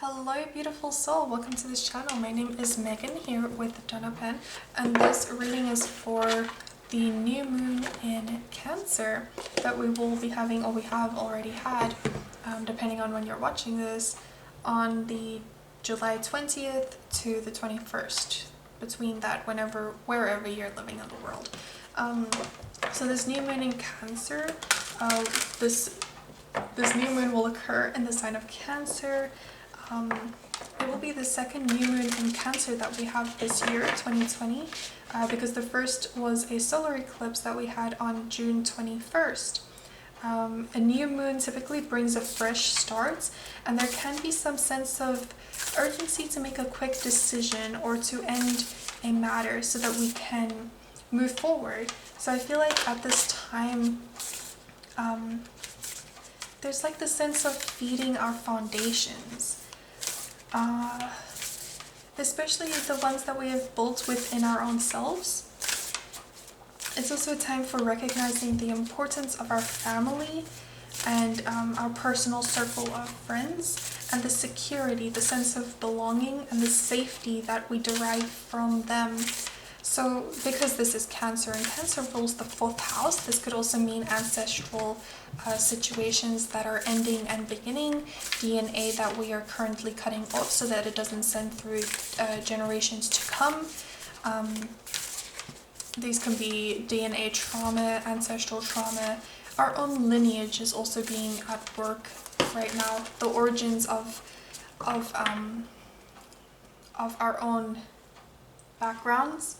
Hello beautiful soul, welcome to this channel. My name is Megan here with DonnoPen, and this reading is for the new moon in Cancer that we will be having, or we have already had, depending on when you're watching this, on the July 20th to the 21st, between that, wherever you're living in the world. So this new moon in Cancer, this new moon will occur in the sign of Cancer. It will be the second new moon in Cancer that we have this year, 2020, because the first was a solar eclipse that we had on June 21st. A new moon typically brings a fresh start, and there can be some sense of urgency to make a quick decision or to end a matter so that we can move forward. So I feel like at this time, there's like the sense of feeding our foundations. Especially the ones that we have built within our own selves. It's also a time for recognizing the importance of our family and our personal circle of friends, and the security, the sense of belonging and the safety that we derive from them. So because this is Cancer and Cancer rules the 4th house, this could also mean ancestral situations that are ending and beginning, DNA that we are currently cutting off so that it doesn't send through generations to come. These can be DNA trauma, ancestral trauma. Our own lineage is also being at work right now. The origins of our own backgrounds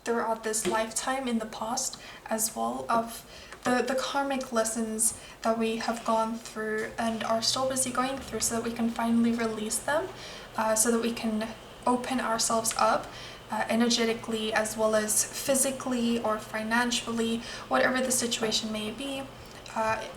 throughout this lifetime in the past, as well of the karmic lessons that we have gone through and are still busy going through, so that we can finally release them, so that we can open ourselves up energetically as well as physically or financially, whatever the situation may be,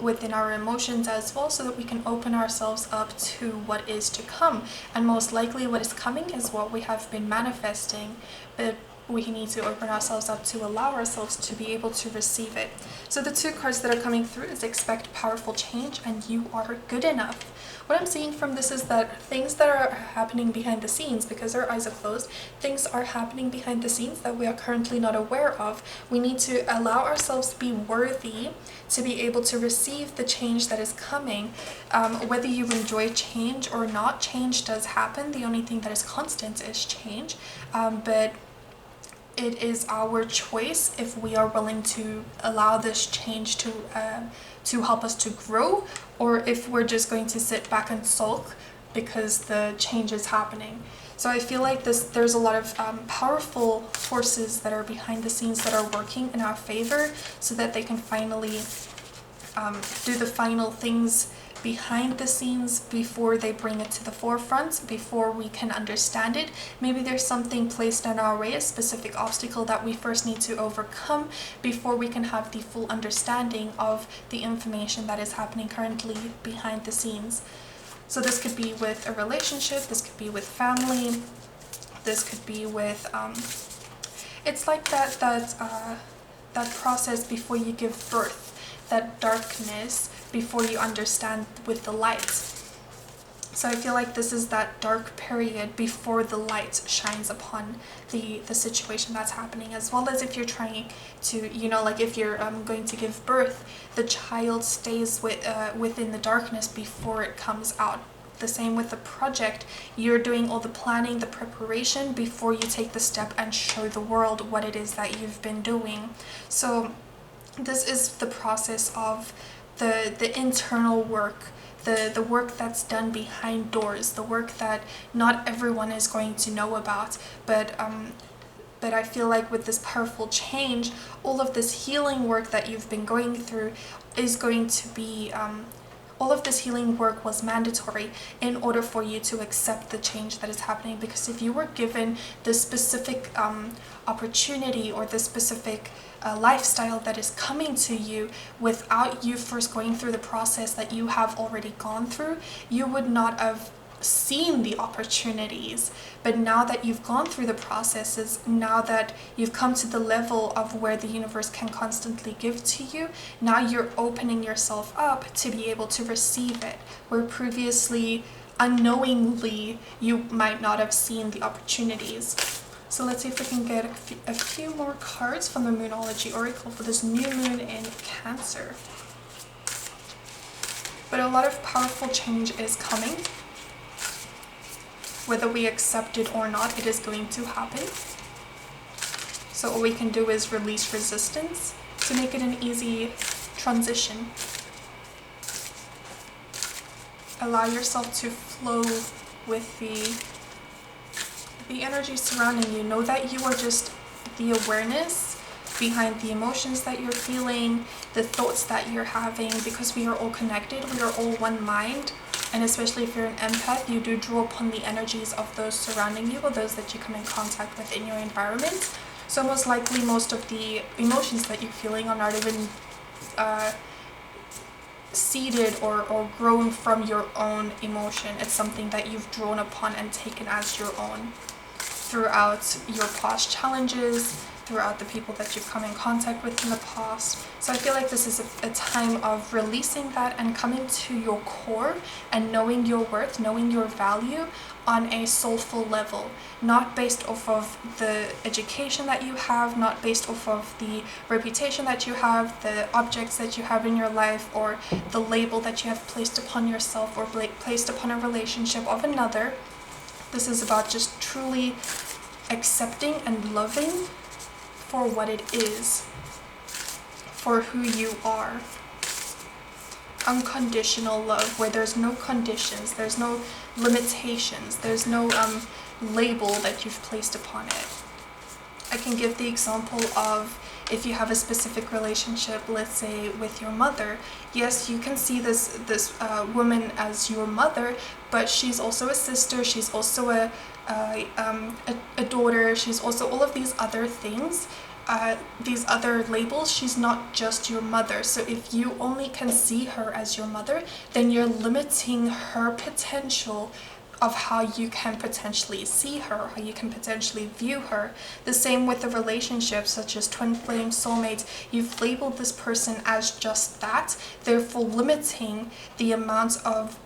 within our emotions as well, so that we can open ourselves up to what is to come. And most likely what is coming is what we have been manifesting, but we need to open ourselves up to allow ourselves to be able to receive it. So the 2 cards that are coming through is expect powerful change and you are good enough. What I'm seeing from this is that things that are happening behind the scenes, because our eyes are closed, things are happening behind the scenes that we are currently not aware of. We need to allow ourselves to be worthy to be able to receive the change that is coming. Whether you enjoy change or not, change does happen. The only thing that is constant is change. But it is our choice if we are willing to allow this change to help us to grow, or if we're just going to sit back and sulk because the change is happening. So I feel like there's a lot of powerful forces that are behind the scenes that are working in our favor, so that they can finally do the final things behind the scenes before they bring it to the forefront, before we can understand it. Maybe there's something placed in our way, a specific obstacle that we first need to overcome before we can have the full understanding of the information that is happening currently behind the scenes. So this could be with a relationship, this could be with family, this could be with it's like that process before you give birth, that darkness before you understand with the light. So I feel like this is that dark period before the light shines upon the situation that's happening, as well as if you're trying to, like if you're going to give birth, the child stays within the darkness before it comes out. The same with the project. You're doing all the planning, the preparation before you take the step and show the world what it is that you've been doing. So this is the process of the internal work, the work that's done behind doors, the work that not everyone is going to know about, but I feel like with this powerful change, all of this healing work that you've been going through is going to be all of this healing work was mandatory in order for you to accept the change that is happening. Because if you were given this specific opportunity or this specific lifestyle that is coming to you without you first going through the process that you have already gone through, you would not have seen the opportunities. But now that you've gone through the processes, now that you've come to the level of where the universe can constantly give to you, now you're opening yourself up to be able to receive it, where previously unknowingly you might not have seen the opportunities. So let's see if we can get a few more cards from the Moonology Oracle for this new moon in Cancer. But a lot of powerful change is coming. Whether we accept it or not, it is going to happen. So all we can do is release resistance to make it an easy transition. Allow yourself to flow with the energy surrounding you. Know that you are just the awareness behind the emotions that you're feeling, the thoughts that you're having, because we are all connected, we are all one mind. And especially if you're an empath, you do draw upon the energies of those surrounding you or those that you come in contact with in your environment. So most likely most of the emotions that you're feeling are not even seeded or grown from your own emotion. It's something that you've drawn upon and taken as your own throughout your past challenges, throughout the people that you've come in contact with in the past. So I feel like this is a time of releasing that and coming to your core and knowing your worth, knowing your value on a soulful level, not based off of the education that you have, not based off of the reputation that you have, the objects that you have in your life, or the label that you have placed upon yourself or placed upon a relationship of another. This is about just truly accepting and loving for what it is, for who you are. Unconditional love, where there's no conditions, there's no limitations, there's no label that you've placed upon it. I can give the example of if you have a specific relationship, let's say with your mother. Yes, you can see this woman as your mother, but she's also a sister, she's also a daughter, she's also all of these other things, these other labels. She's not just your mother. So if you only can see her as your mother, then you're limiting her potential of how you can potentially see her, how you can potentially view her. The same with the relationships such as twin flame, soulmates. You've labeled this person as just that, therefore limiting the amount of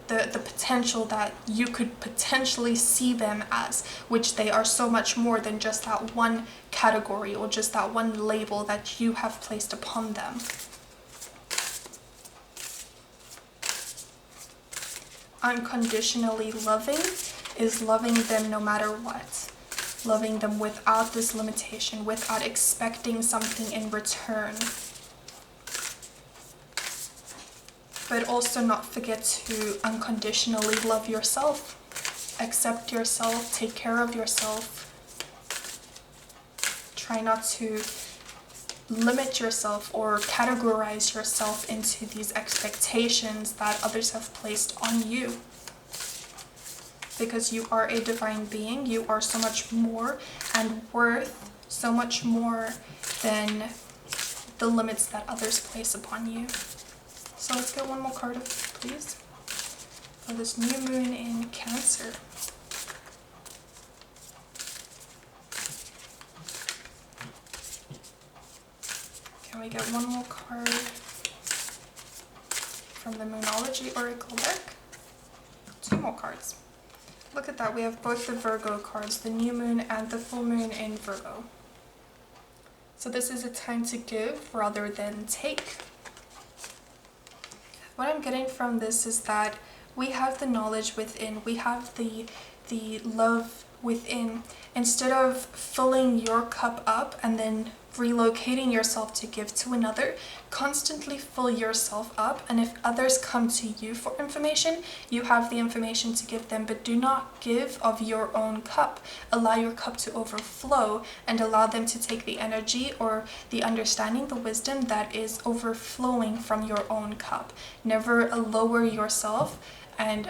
the potential that you could potentially see them as, which they are so much more than just that one category or just that one label that you have placed upon them. Unconditionally loving is loving them no matter what. Loving them without this limitation, without expecting something in return. But also not forget to unconditionally love yourself. Accept yourself, take care of yourself. Try not to limit yourself or categorize yourself into these expectations that others have placed on you. Because you are a divine being, you are so much more and worth so much more than the limits that others place upon you. So let's get one more card, please, for this new moon in Cancer. Can we get one more card from the Moonology Oracle deck? Two more cards. Look at that, we have both the Virgo cards, the new moon and the full moon in Virgo. So this is a time to give rather than take. What I'm getting from this is that we have the knowledge within, we have the love within. Instead of filling your cup up and then relocating yourself to give to another, constantly fill yourself up, and if others come to you for information, you have the information to give them, but do not give of your own cup. Allow your cup to overflow and allow them to take the energy or the understanding, the wisdom that is overflowing from your own cup. Never lower yourself and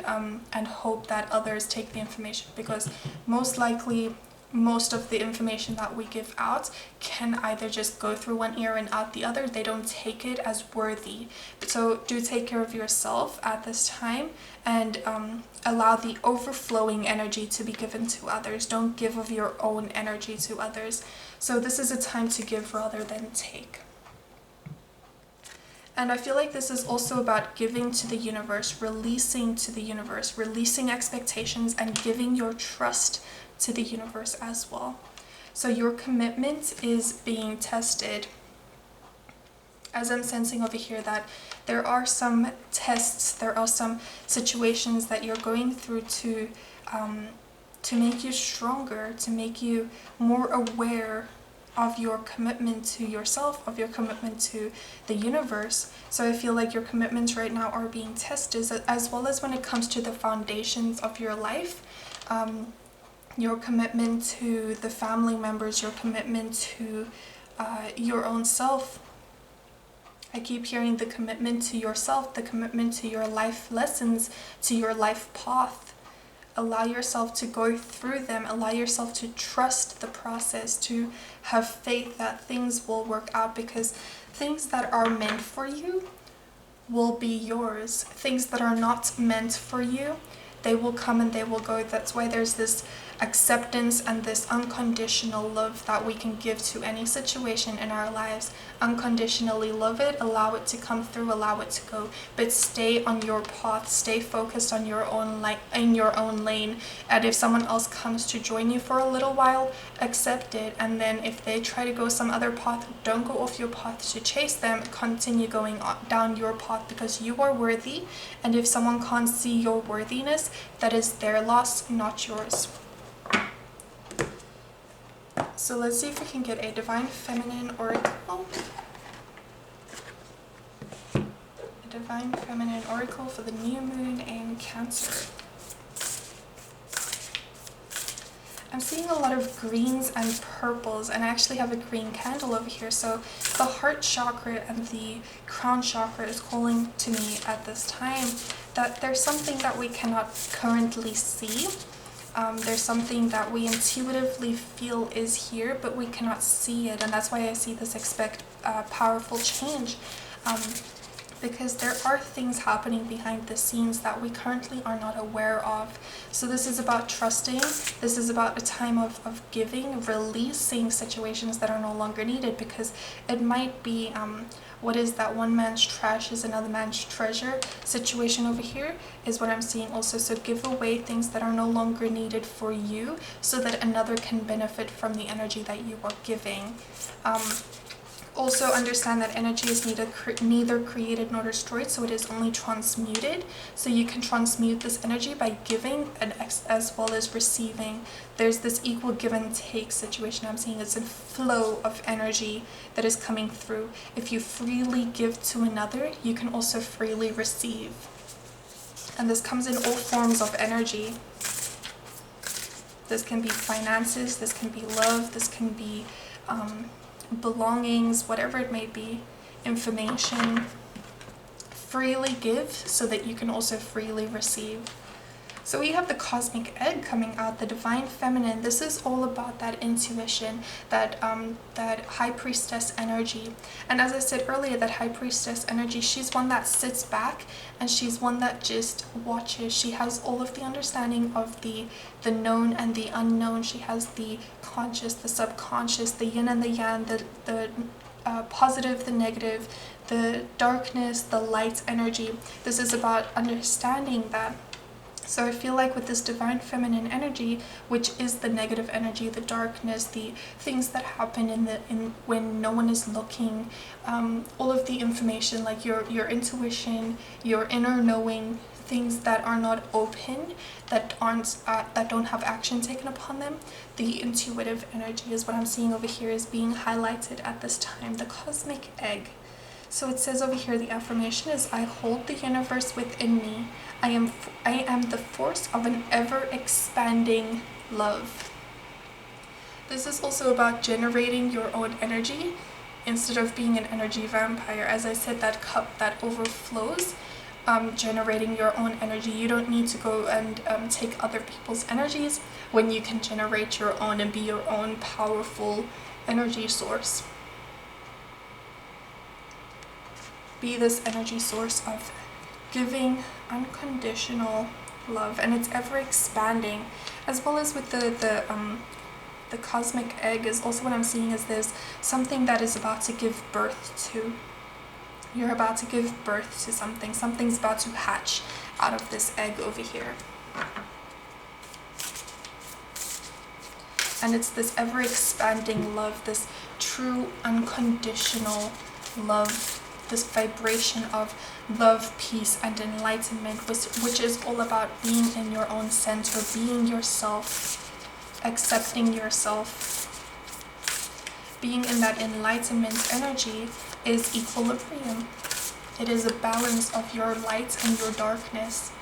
hope that others take the information, because most likely most of the information that we give out can either just go through one ear and out the other. They don't take it as worthy. So do take care of yourself at this time and allow the overflowing energy to be given to others. Don't give of your own energy to others. So this is a time to give rather than take. And I feel like this is also about giving to the universe, releasing to the universe, releasing expectations and giving your trust to the universe as well. So your commitment is being tested. As I'm sensing over here that there are some tests, there are some situations that you're going through to make you stronger, to make you more aware of your commitment to yourself, of your commitment to the universe. So I feel like your commitments right now are being tested, as well as when it comes to the foundations of your life, your commitment to the family members, your commitment to your own self. I keep hearing the commitment to yourself, the commitment to your life lessons, to your life path. Allow yourself to go through them. Allow yourself to trust the process, to have faith that things will work out, because things that are meant for you will be yours. Things that are not meant for you, they will come and they will go. That's why there's this acceptance and this unconditional love that we can give to any situation in our lives. Unconditionally love it, allow it to come through, allow it to go, but stay on your path, stay focused on your own, like in your own lane. And if someone else comes to join you for a little while, accept it. And then if they try to go some other path, don't go off your path to chase them. Continue going down your path, because you are worthy. And if someone can't see your worthiness, that is their loss, not yours. So let's see if we can get a Divine Feminine Oracle. A Divine Feminine Oracle for the new moon in Cancer. I'm seeing a lot of greens and purples, and I actually have a green candle over here. So the heart chakra and the crown chakra is calling to me at this time that there's something that we cannot currently see. There's something that we intuitively feel is here, but we cannot see it. And that's why I see this powerful change. Because there are things happening behind the scenes that we currently are not aware of. So this is about trusting. This is about a time of giving, releasing situations that are no longer needed, because it might be what is that one man's trash is another man's treasure situation over here is what I'm seeing also. So give away things that are no longer needed for you so that another can benefit from the energy that you are giving. Also understand that energy is neither created nor destroyed, so it is only transmuted. So you can transmute this energy by giving and as well as receiving. There's this equal give and take situation I'm seeing. It's a flow of energy that is coming through. If you freely give to another, you can also freely receive. And this comes in all forms of energy. This can be finances, this can be love, this can be belongings, whatever it may be, information. Freely give so that you can also freely receive. So we have the cosmic egg coming out, the divine feminine. This is all about that intuition, that high priestess energy. And as I said earlier, that high priestess energy, she's one that sits back and she's one that just watches. She has all of the understanding of the known and the unknown. She has the conscious, the subconscious, the yin and the yang, the positive, the negative, the darkness, the light energy. This is about understanding that. So I feel like with this divine feminine energy, which is the negative energy, the darkness, the things that happen when no one is looking, all of the information, like your intuition, your inner knowing, things that are not open, that don't have action taken upon them. The intuitive energy is what I'm seeing over here is being highlighted at this time, the cosmic egg. So it says over here, the affirmation is, I hold the universe within me. I am the force of an ever-expanding love. This is also about generating your own energy instead of being an energy vampire. As I said, that cup that overflows, generating your own energy. You don't need to go and take other people's energies when you can generate your own and be your own powerful energy source. Be this energy source of giving unconditional love, and it's ever expanding. As well as with the cosmic egg is also what I'm seeing is there's something that is about to give birth to. You're about to give birth to something. Something's about to hatch out of this egg over here. And it's this ever-expanding love, this true unconditional love, this vibration of love, peace, and enlightenment, which is all about being in your own center, being yourself, accepting yourself. Being in that enlightenment energy is equilibrium. It is a balance of your light and your darkness.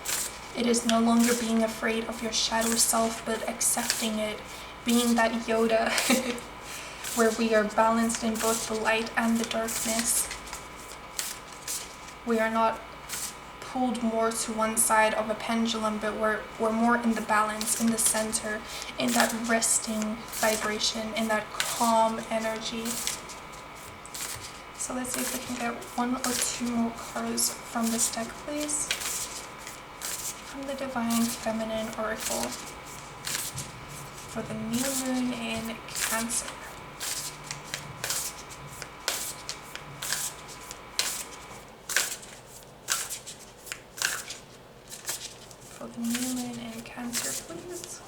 It is no longer being afraid of your shadow self, but accepting it, being that Yoda, where we are balanced in both the light and the darkness. We are not pulled more to one side of a pendulum, but we're more in the balance, in the center, in that resting vibration, in that calm energy. So let's see if we can get 1 or 2 more cards from this deck, please. From the Divine Feminine Oracle for the new moon in Cancer. For the new moon in Cancer, please.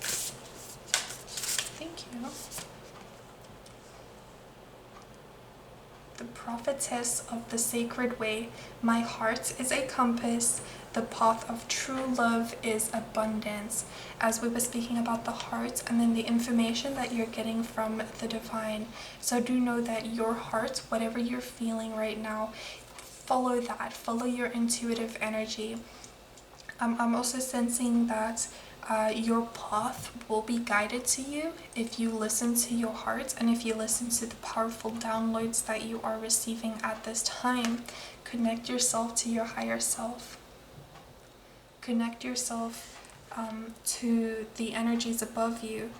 Thank you. The prophetess of the sacred way. My heart is a compass. The path of true love is abundance. As we were speaking about the heart and then the information that you're getting from the divine. So do know that your heart, whatever you're feeling right now, follow that. Follow your intuitive energy. I'm also sensing that your path will be guided to you if you listen to your heart and if you listen to the powerful downloads that you are receiving at this time. Connect yourself to your higher self. Connect yourself to the energies above you.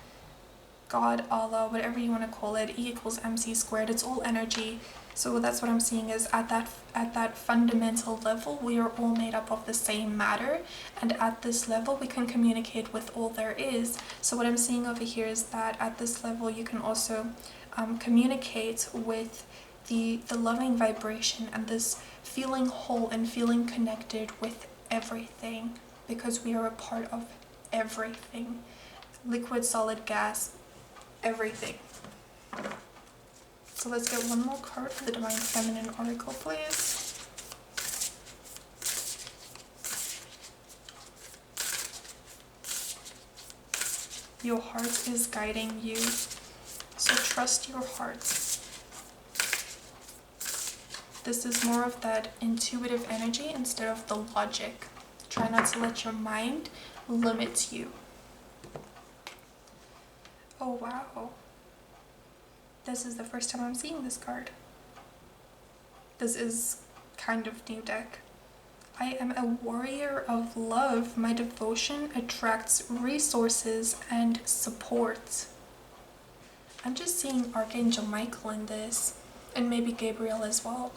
God, Allah, whatever you want to call it, E equals MC squared. It's all energy. So that's what I'm seeing is at that fundamental level, we are all made up of the same matter. And at this level, we can communicate with all there is. So what I'm seeing over here is that at this level, you can also communicate with the loving vibration and this feeling whole and feeling connected with everything, because we are a part of everything. Liquid, solid, gas, everything. So let's get 1 more card for the Divine Feminine Oracle, please. Your heart is guiding you, so trust your heart. This is more of that intuitive energy instead of the logic. Try not to let your mind limit you. Oh wow. This is the first time I'm seeing this card. This is kind of new deck. I am a warrior of love. My devotion attracts resources and support. I'm just seeing Archangel Michael in this, and maybe Gabriel as well.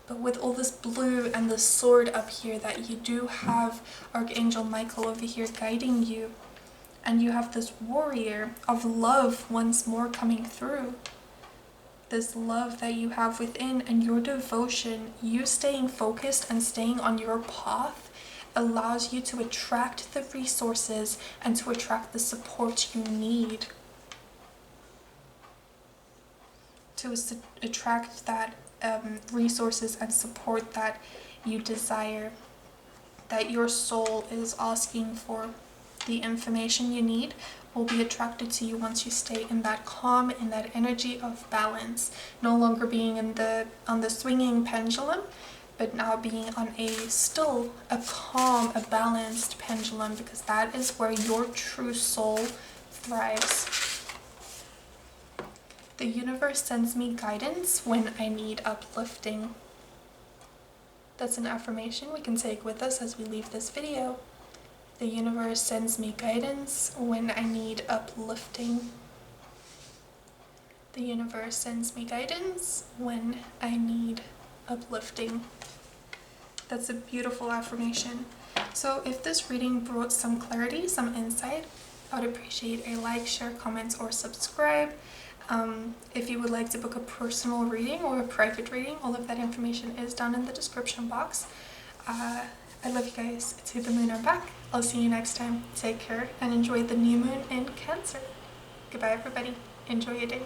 But with all this blue and the sword up here, that you do have Archangel Michael over here guiding you. And you have this warrior of love once more coming through. This love that you have within and your devotion, you staying focused and staying on your path allows you to attract the resources and to attract the support you need. To attract that resources and support that you desire, that your soul is asking for. The information you need will be attracted to you once you stay in that calm, in that energy of balance, no longer being on the swinging pendulum, but now being on a calm, a balanced pendulum, because that is where your true soul thrives. The universe sends me guidance when I need uplifting. That's an affirmation we can take with us as we leave this video. The universe sends me guidance when I need uplifting. The universe sends me guidance when I need uplifting. That's a beautiful affirmation. So if this reading brought some clarity, some insight, I would appreciate a like, share, comment, or subscribe. If you would like to book a personal reading or a private reading, all of that information is down in the description box. I love you guys. To the moon are back. I'll see you next time. Take care and enjoy the new moon in Cancer. Goodbye, everybody. Enjoy your day.